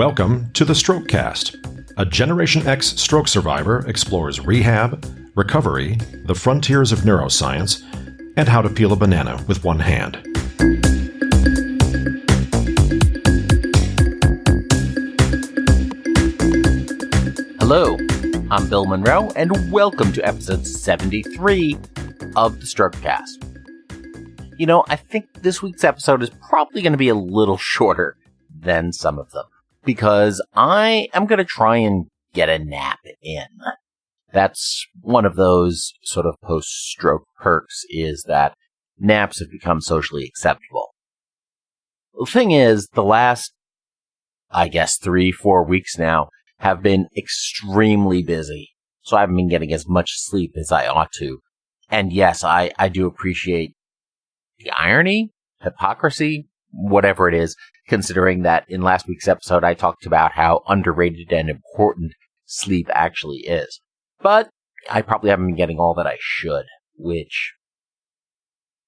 Welcome to the Strokecast. A Generation X stroke survivor explores rehab, recovery, the frontiers of neuroscience, and how to peel a banana with one hand. Hello, I'm Bill Monroe, and welcome to episode 73 of the Strokecast. You know, I think this week's episode is probably going to be a little shorter than some of them, because I am going to try and get a nap in. That's one of those sort of post-stroke perks, is that naps have become socially acceptable. The thing is, the last, 3-4 weeks now have been extremely busy, so I haven't been getting as much sleep as I ought to. And yes, I do appreciate the irony, hypocrisy, whatever it is, considering that in last week's episode I talked about how underrated and important sleep actually is. But I probably haven't been getting all that I should, which,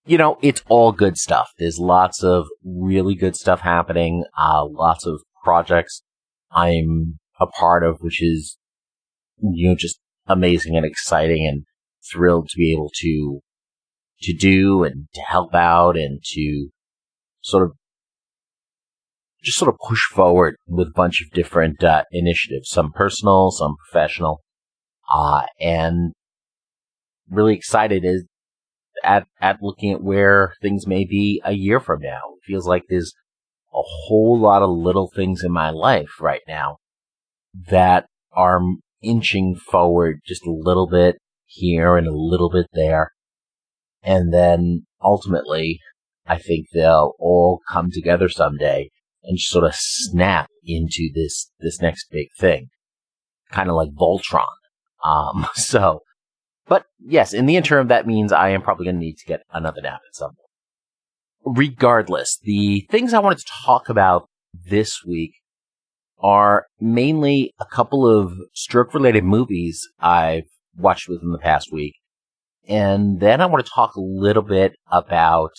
you know, it's all good stuff. There's lots of really good stuff happening, lots of projects I'm a part of, which is, you know, just amazing and exciting, and thrilled to be able to do and to help out and to sort of push forward with a bunch of different initiatives, some personal, some professional, and really excited at looking at where things may be a year from now. It feels like there's a whole lot of little things in my life right now that are inching forward just a little bit here and a little bit there. And then ultimately, I think they'll all come together someday and just sort of snap into this next big thing. Kind of like Voltron. But yes, in the interim, that means I am probably going to need to get another nap at some point. Regardless, the things I wanted to talk about this week are mainly a couple of stroke-related movies I've watched within the past week. And then I want to talk a little bit about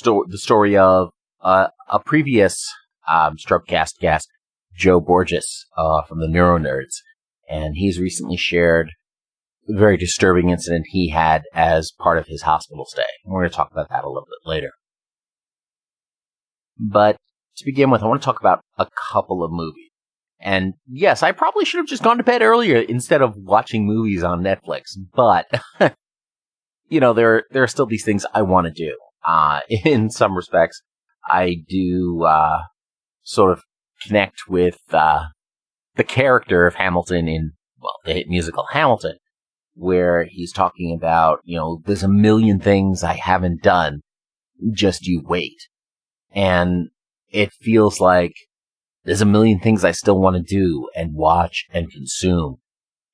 the story of a previous Strokecast guest, Joe Borges, from the Neuro Nerds. And he's recently shared a very disturbing incident he had as part of his hospital stay. We're going to talk about that a little bit later. But to begin with, I want to talk about a couple of movies. And yes, I probably should have just gone to bed earlier instead of watching movies on Netflix. But, you know, there are still these things I want to do. In some respects, I do sort of connect with the character of Hamilton in, well, the hit musical Hamilton, where he's talking about, you know, there's a million things I haven't done, just you wait. And it feels like there's a million things I still want to do and watch and consume.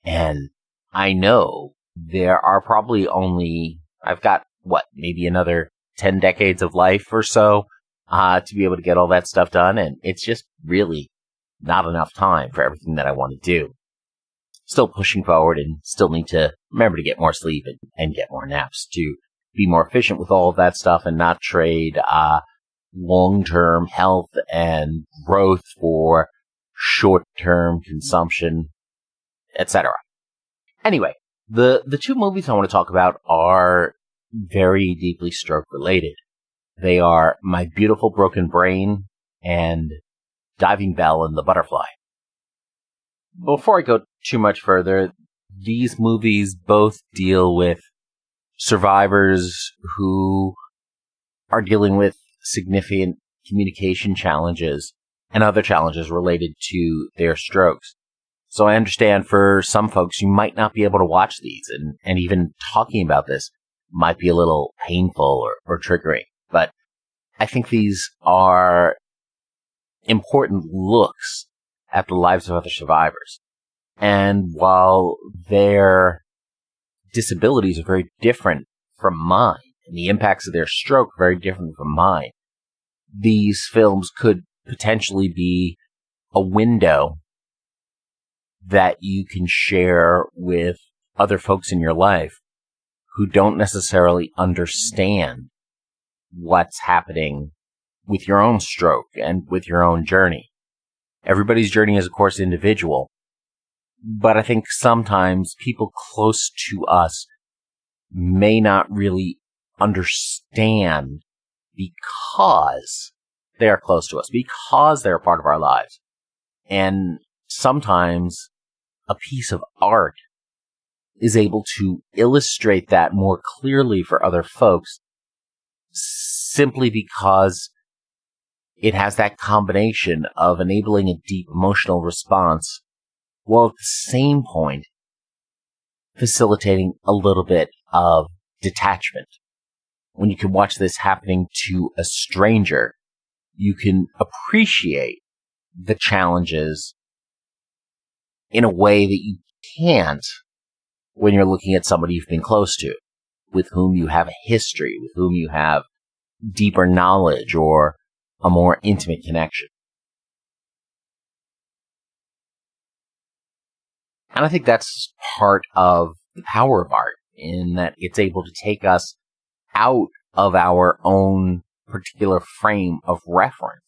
And I know there are probably I've got, maybe another 10 decades of life or so to be able to get all that stuff done. And it's just really not enough time for everything that I want to do. Still pushing forward, and still need to remember to get more sleep and get more naps to be more efficient with all of that stuff and not trade long-term health and growth for short-term consumption, etc. Anyway, the two movies I want to talk about are very deeply stroke-related. They are My Beautiful Broken Brain and Diving Bell and the Butterfly. Before I go too much further, these movies both deal with survivors who are dealing with significant communication challenges and other challenges related to their strokes. So I understand for some folks, you might not be able to watch these, and even talking about this might be a little painful or triggering. But I think these are important looks at the lives of other survivors. And while their disabilities are very different from mine, and the impacts of their stroke are very different from mine, these films could potentially be a window that you can share with other folks in your life who don't necessarily understand what's happening with your own stroke and with your own journey. Everybody's journey is, of course, individual. But I think sometimes people close to us may not really understand because they are close to us, because they're a part of our lives. And sometimes a piece of art is able to illustrate that more clearly for other folks simply because it has that combination of enabling a deep emotional response while at the same point facilitating a little bit of detachment. When you can watch this happening to a stranger, you can appreciate the challenges in a way that you can't when you're looking at somebody you've been close to, with whom you have a history, with whom you have deeper knowledge or a more intimate connection. And I think that's part of the power of art, in that it's able to take us out of our own particular frame of reference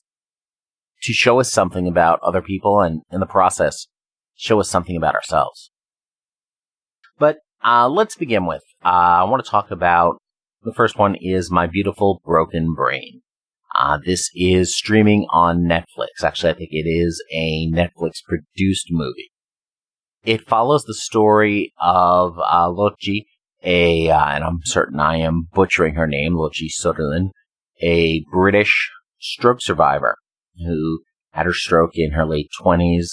to show us something about other people and, in the process, show us something about ourselves. But let's begin with, I want to talk about, the first one is My Beautiful Broken Brain. This is streaming on Netflix. Actually, I think it is a Netflix-produced movie. It follows the story of Lotje, and I'm certain I am butchering her name, Lotje Sodderland, a British stroke survivor who had her stroke in her late 20s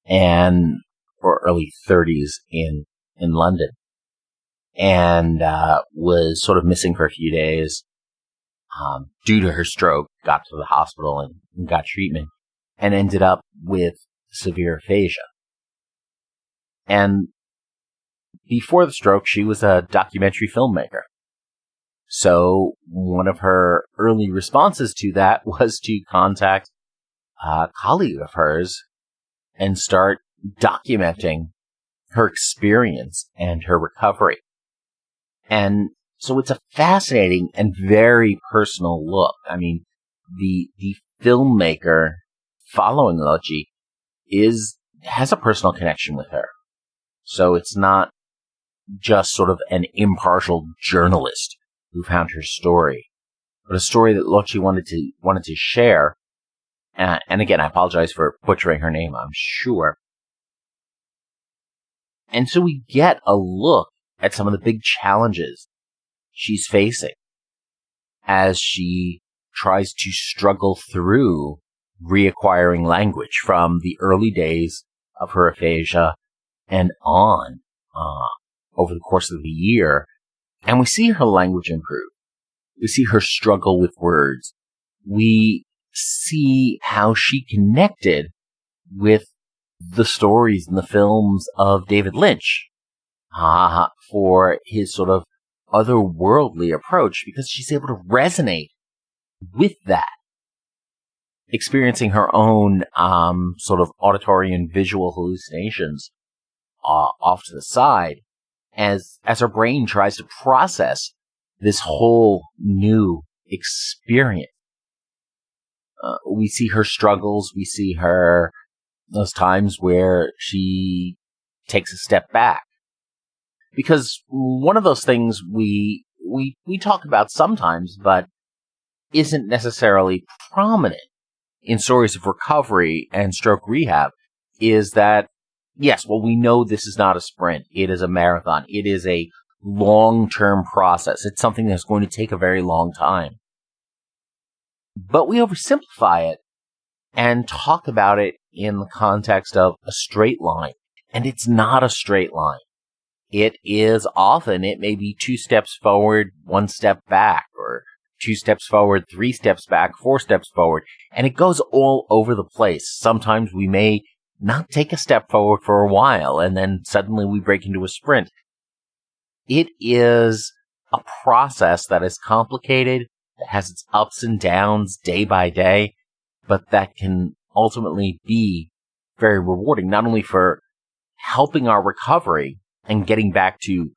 or early 30s in London, and was sort of missing for a few days due to her stroke, got to the hospital and got treatment, and ended up with severe aphasia. And before the stroke, she was a documentary filmmaker. So one of her early responses to that was to contact a colleague of hers and start documenting her experience and her recovery. And so it's a fascinating and very personal look. I mean, the filmmaker following Lotje has a personal connection with her. So it's not just sort of an impartial journalist who found her story, but a story that Lotje wanted to share. And again, I apologize for butchering her name, I'm sure. And so we get a look at some of the big challenges she's facing as she tries to struggle through reacquiring language from the early days of her aphasia and on over the course of the year. And we see her language improve. We see her struggle with words. We see how she connected with the stories and the films of David Lynch for his sort of otherworldly approach, because she's able to resonate with that, experiencing her own sort of auditory and visual hallucinations off to the side as her brain tries to process this whole new experience. We see her struggles. We see her those times where she takes a step back. Because one of those things we talk about sometimes, but isn't necessarily prominent in stories of recovery and stroke rehab, is that, yes, well, we know this is not a sprint. It is a marathon. It is a long-term process. It's something that's going to take a very long time. But we oversimplify it and talk about it in the context of a straight line. And it's not a straight line. It may be 2 steps forward, 1 step back, or 2 steps forward, 3 steps back, 4 steps forward. And it goes all over the place. Sometimes we may not take a step forward for a while, and then suddenly we break into a sprint. It is a process that is complicated, that has its ups and downs day by day, but that can ultimately be very rewarding, not only for helping our recovery and getting back to,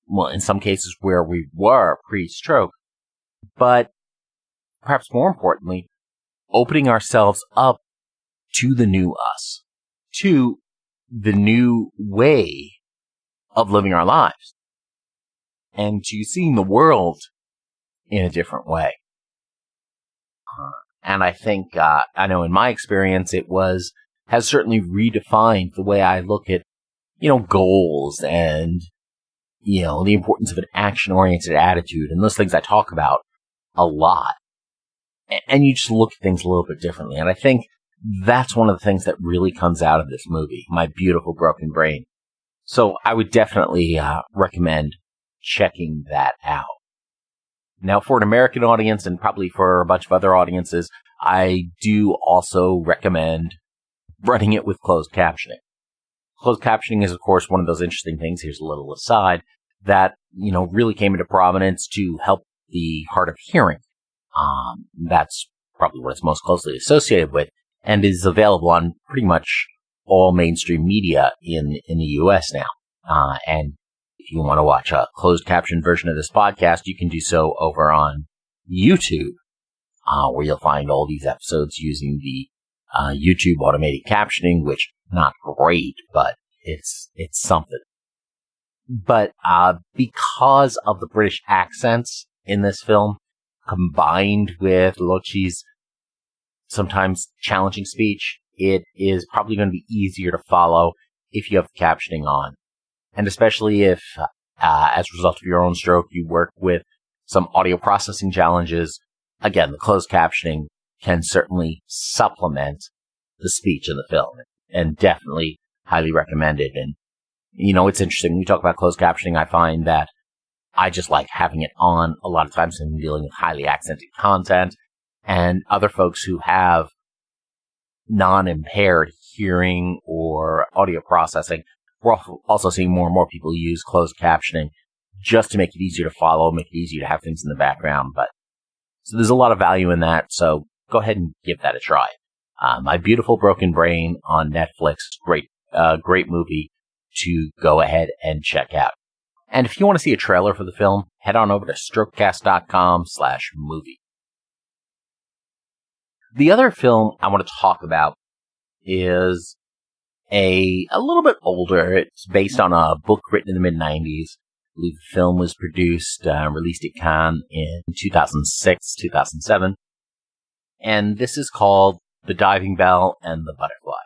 well, in some cases where we were pre-stroke, but perhaps more importantly, opening ourselves up to the new us, to the new way of living our lives, and to seeing the world in a different way. And I think, I know in my experience, has certainly redefined the way I look at, goals and, the importance of an action-oriented attitude and those things I talk about a lot. And you just look at things a little bit differently. And I think that's one of the things that really comes out of this movie, My Beautiful Broken Brain. So I would definitely recommend checking that out. Now, for an American audience and probably for a bunch of other audiences, I do also recommend running it with closed captioning. Closed captioning is, of course, one of those interesting things. Here's a little aside that, really came into prominence to help the hard of hearing. That's probably what it's most closely associated with and is available on pretty much all mainstream media in the U.S. now. And if you want to watch a closed caption version of this podcast, you can do so over on YouTube, where you'll find all these episodes using the YouTube automated captioning, which not great, but it's something. But because of the British accents in this film, combined with Lotje's sometimes challenging speech, it is probably going to be easier to follow if you have the captioning on. And especially if, as a result of your own stroke, you work with some audio processing challenges, again, the closed captioning can certainly supplement the speech in the film, and definitely highly recommended. And, it's interesting. When we talk about closed captioning, I find that I just like having it on a lot of times when I'm dealing with highly accented content, and other folks who have non-impaired hearing or audio processing. We're also seeing more and more people use closed captioning just to make it easier to follow, make it easier to have things in the background. So there's a lot of value in that. So go ahead and give that a try. My Beautiful Broken Brain on Netflix. Great movie to go ahead and check out. And if you want to see a trailer for the film, head on over to strokecast.com/movie. The other film I want to talk about is a little bit older. It's based on a book written in the mid-90s. I believe the film was produced, released at Cannes in 2006, 2007. And this is called The Diving Bell and the Butterfly.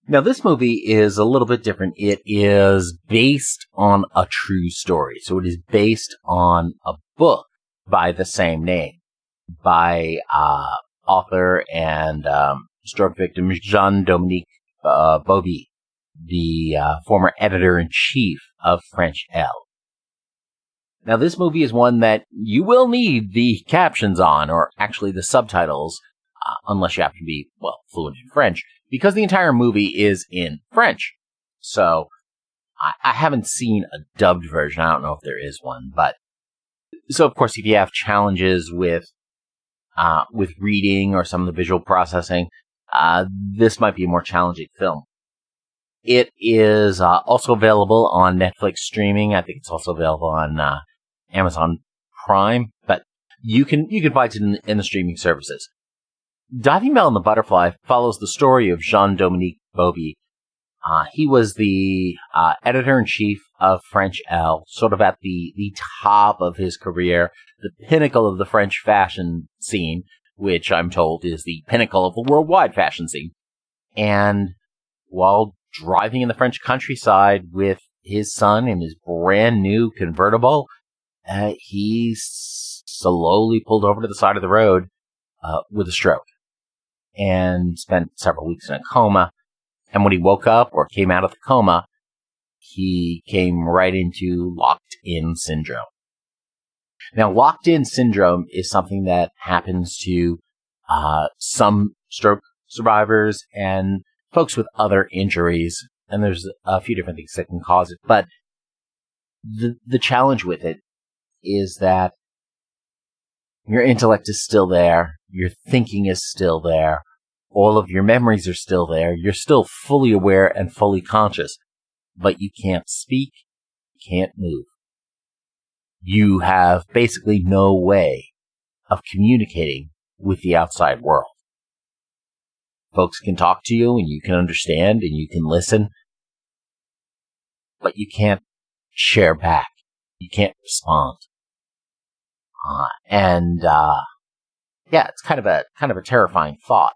Now, this movie is a little bit different. It is based on a true story. So it is based on a book by the same name by author and stroke victim Jean-Dominique Bauby, the former editor-in-chief of French Elle. Now, this movie is one that you will need the captions on, or actually the subtitles, unless you happen to be, fluent in French, because the entire movie is in French. So, I haven't seen a dubbed version. I don't know if there is one, but so, of course, if you have challenges with reading or some of the visual processing, this might be a more challenging film. It is also available on Netflix streaming. I think it's also available on Amazon Prime, but you can find it in the streaming services. Diving Bell and the Butterfly follows the story of Jean-Dominique Bauby. He was the editor-in-chief of French Elle, sort of at the top of his career, the pinnacle of the French fashion scene, which I'm told is the pinnacle of the worldwide fashion scene. And while driving in the French countryside with his son in his brand new convertible, he slowly pulled over to the side of the road with a stroke and spent several weeks in a coma. And when he woke up or came out of the coma, he came right into locked-in syndrome. Now, locked-in syndrome is something that happens to some stroke survivors and folks with other injuries, and there's a few different things that can cause it. But the challenge with it is that your intellect is still there, your thinking is still there, all of your memories are still there, you're still fully aware and fully conscious, but you can't speak, you can't move. You have basically no way of communicating with the outside world. folks can talk to you and you can understand and you can listen, but you can't share back. You can't respond. It's kind of a terrifying thought,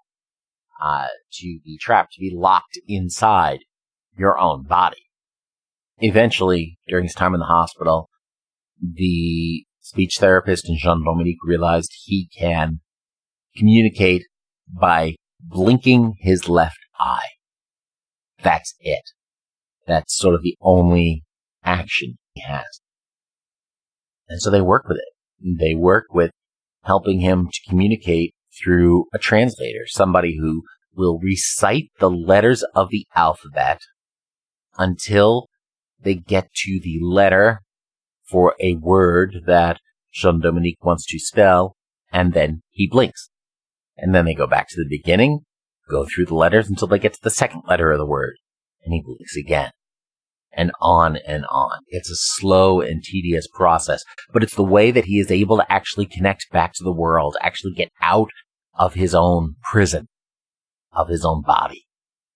to be trapped, to be locked inside your own body. Eventually, during his time in the hospital, the speech therapist and Jean-Dominique realized he can communicate by blinking his left eye. That's it. That's sort of the only action he has. And so they work with it. They work with helping him to communicate through a translator, somebody who will recite the letters of the alphabet until they get to the letter for a word that Jean-Dominique wants to spell, and then he blinks. And then they go back to the beginning, go through the letters until they get to the second letter of the word, and he blinks again. And on and on. It's a slow and tedious process, but it's the way that he is able to actually connect back to the world, actually get out of his own prison, of his own body,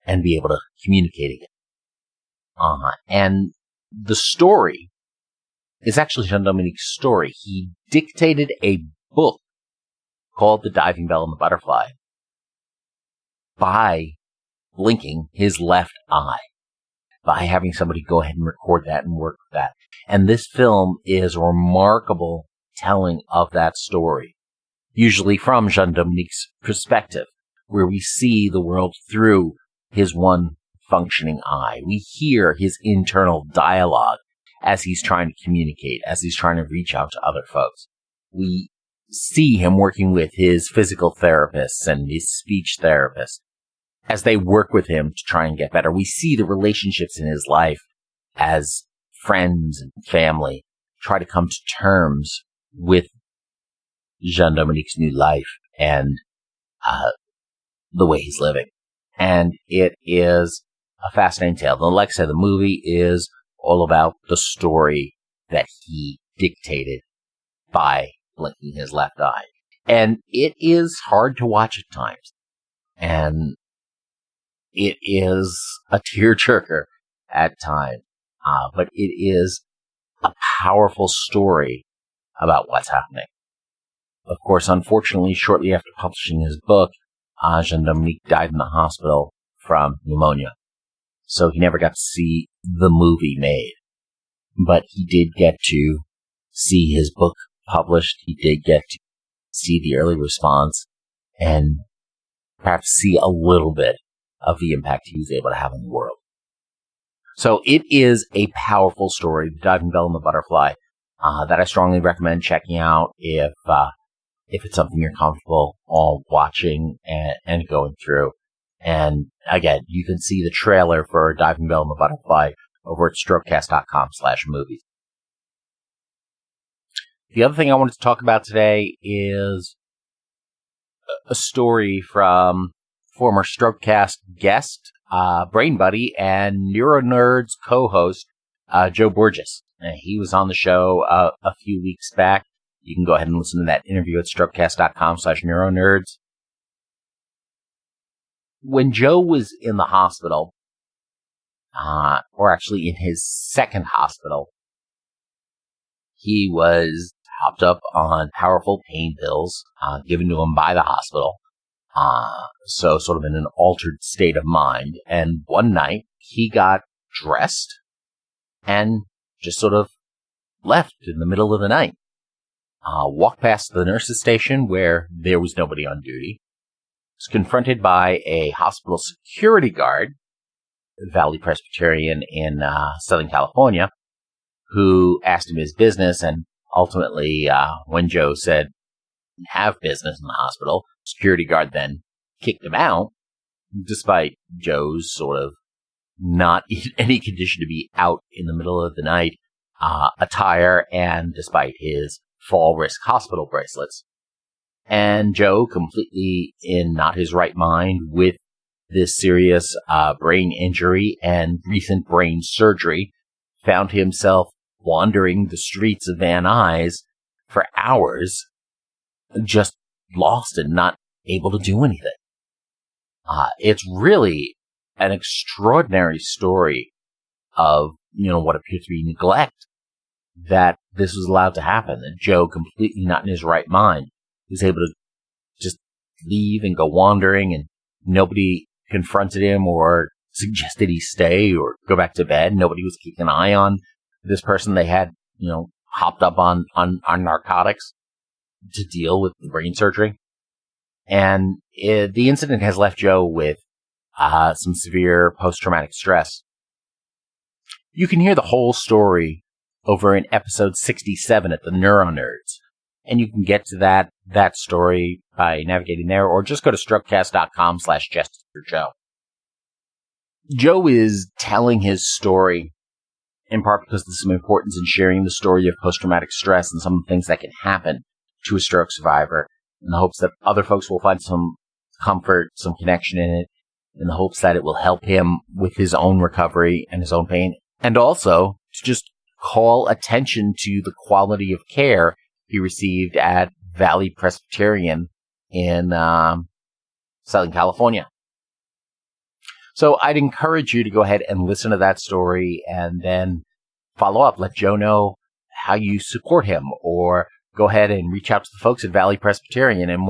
and be able to communicate again. And the story is actually Jean-Dominique's story. He dictated a book called The Diving Bell and the Butterfly by blinking his left eye, by having somebody go ahead and record that and work with that. And this film is a remarkable telling of that story, usually from Jean-Dominique's perspective, where we see the world through his one functioning eye. We hear his internal dialogue as he's trying to communicate, as he's trying to reach out to other folks. We see him working with his physical therapists and his speech therapists as they work with him to try and get better. We see the relationships in his life as friends and family try to come to terms with Jean-Dominique's new life and the way he's living. And it is a fascinating tale. Like I said, the movie is all about the story that he dictated by blinking his left eye. And it is hard to watch at times. And it is a tearjerker at times. But it is a powerful story about what's happening. Of course, unfortunately, shortly after publishing his book, Jean-Dominique died in the hospital from pneumonia. So he never got to see the movie made. But he did get to see his book published. He did get to see the early response and perhaps see a little bit of the impact he was able to have on the world. So it is a powerful story, The Diving Bell and the Butterfly, that I strongly recommend checking out if it's something you're comfortable all watching and going through. And again, you can see the trailer for Diving Bell and the Butterfly over at strokecast.com/movies. The other thing I wanted to talk about today is a story from former Strokecast guest, Brain Buddy, and NeuroNerd's co-host, Joe Borges. He was on the show a few weeks back. You can go ahead and listen to that interview at strokecast.com/neuronerds. When Joe was in the hospital, or actually in his second hospital, he was topped up on powerful pain pills given to him by the hospital. So sort of in an altered state of mind. And one night he got dressed and just sort of left in the middle of the night. Walked past the nurse's station where there was nobody on duty. Was confronted by a hospital security guard, Valley Presbyterian in Southern California, who asked him his business. And ultimately, when Joe said, have business in the hospital, security guard then kicked him out, despite Joe's sort of not in any condition to be out in the middle of the night attire, and despite his fall risk hospital bracelets. And Joe, completely in not his right mind with this serious brain injury and recent brain surgery, found himself wandering the streets of Van Nuys for hours, just lost and not able to do anything. It's really an extraordinary story of, what appears to be neglect, that this was allowed to happen, that Joe, completely not in his right mind, was able to just leave and go wandering, and nobody confronted him or suggested he stay or go back to bed. Nobody was keeping an eye on this person. They had, hopped up on narcotics to deal with the brain surgery. And the incident has left Joe with some severe post-traumatic stress. You can hear the whole story over in episode 67 at the Neuro Nerds. And you can get to that story by navigating there, or just go to strokecast.com/JusticeForJoe. Joe is telling his story in part because there's some importance in sharing the story of post-traumatic stress and some of the things that can happen to a stroke survivor, in the hopes that other folks will find some comfort, some connection in it, in the hopes that it will help him with his own recovery and his own pain, and also to just call attention to the quality of care he received at Valley Presbyterian in Southern California. So I'd encourage you to go ahead and listen to that story and then follow up. Let Joe know how you support him, or go ahead and reach out to the folks at Valley Presbyterian and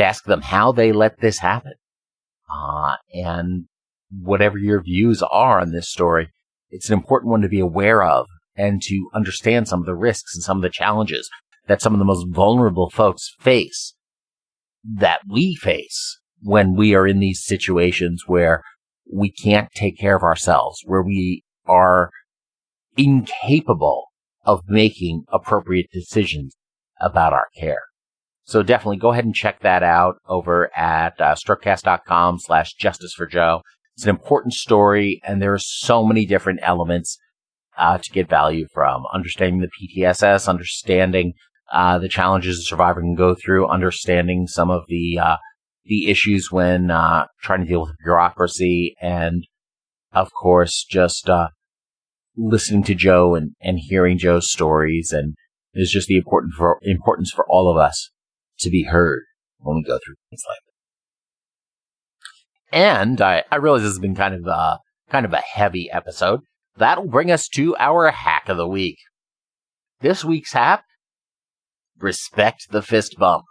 ask them how they let this happen. And whatever your views are on this story, it's an important one to be aware of and to understand some of the risks and some of the challenges that some of the most vulnerable folks face, that we face when we are in these situations where we can't take care of ourselves, where we are incapable of making appropriate decisions about our care. So definitely go ahead and check that out over at strokecast.com/JusticeForJoe. It's an important story, and there are so many different elements to get value from. Understanding the PTSS, understanding the challenges a survivor can go through, understanding some of the issues when trying to deal with bureaucracy, and of course just listening to Joe and hearing Joe's stories. And there's just the importance for all of us to be heard when we go through things like that. And I realize this has been kind of a heavy episode. That'll bring us to our hack of the week. This week's hack: respect the fist bump.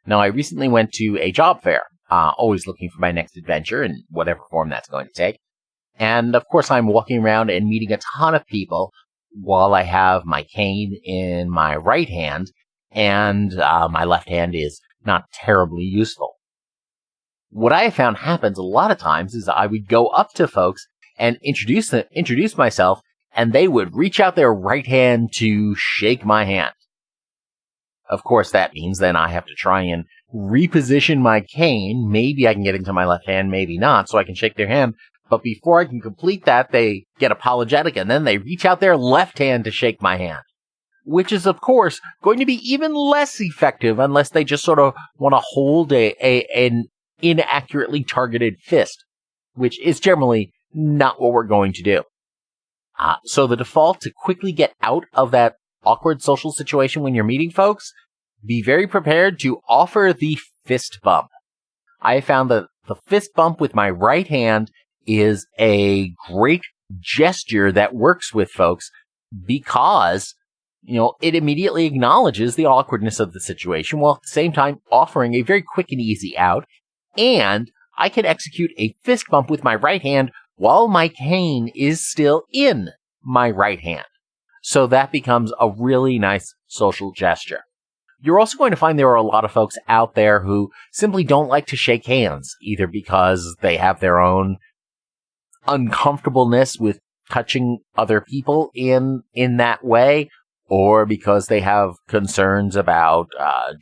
Now, I recently went to a job fair, always looking for my next adventure in whatever form that's going to take. And of course, I'm walking around and meeting a ton of people while I have my cane in my right hand, and my left hand is not terribly useful. What I have found happens a lot of times is I would go up to folks and introduce myself, and they would reach out their right hand to shake my hand. Of course, that means then I have to try and reposition my cane. Maybe I can get into my left hand, maybe not, so I can shake their hand. But before I can complete that, they get apologetic, and then they reach out their left hand to shake my hand, which is, of course, going to be even less effective unless they just sort of want to hold an inaccurately targeted fist, which is generally not what we're going to do. So the default to quickly get out of that awkward social situation when you're meeting folks, be very prepared to offer the fist bump. I found that the fist bump with my right hand is a great gesture that works with folks because, it immediately acknowledges the awkwardness of the situation while at the same time offering a very quick and easy out. And I can execute a fist bump with my right hand while my cane is still in my right hand. So that becomes a really nice social gesture. You're also going to find there are a lot of folks out there who simply don't like to shake hands, either because they have their own uncomfortableness with touching other people in that way, or because they have concerns about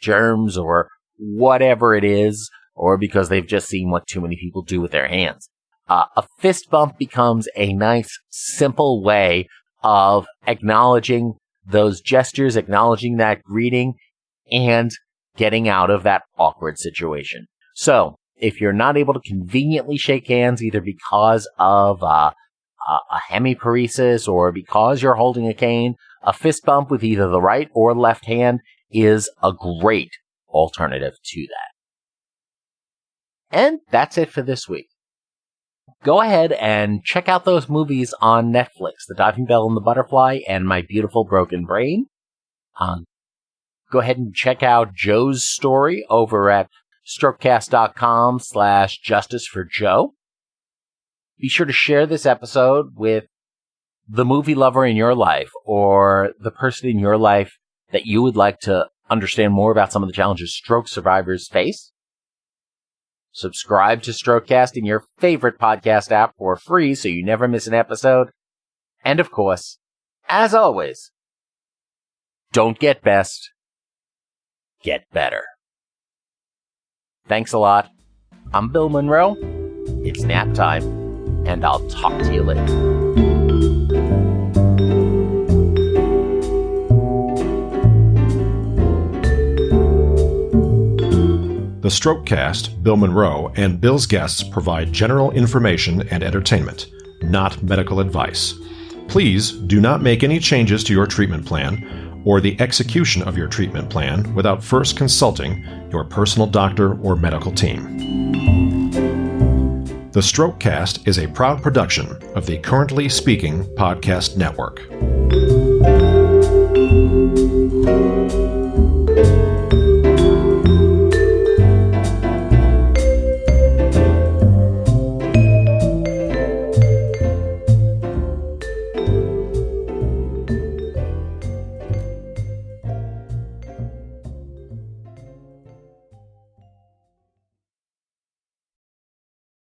germs or whatever it is, or because they've just seen what too many people do with their hands. A fist bump becomes a nice, simple way of acknowledging those gestures, acknowledging that greeting, and getting out of that awkward situation. So, if you're not able to conveniently shake hands, either because of a hemiparesis or because you're holding a cane, a fist bump with either the right or left hand is a great alternative to that. And that's it for this week. Go ahead and check out those movies on Netflix, The Diving Bell and the Butterfly and My Beautiful Broken Brain. Go ahead and check out Joe's story over at strokecast.com/justiceforjoe. Be sure to share this episode with the movie lover in your life or the person in your life that you would like to understand more about some of the challenges stroke survivors face. Subscribe to Strokecast in your favorite podcast app for free so you never miss an episode. And of course, as always, don't get best, get better. Thanks a lot. I'm Bill Monroe. It's nap time, and I'll talk to you later. The Strokecast, Bill Monroe, and Bill's guests provide general information and entertainment, not medical advice. Please do not make any changes to your treatment plan or the execution of your treatment plan without first consulting your personal doctor or medical team. The Strokecast is a proud production of the Currently Speaking Podcast Network.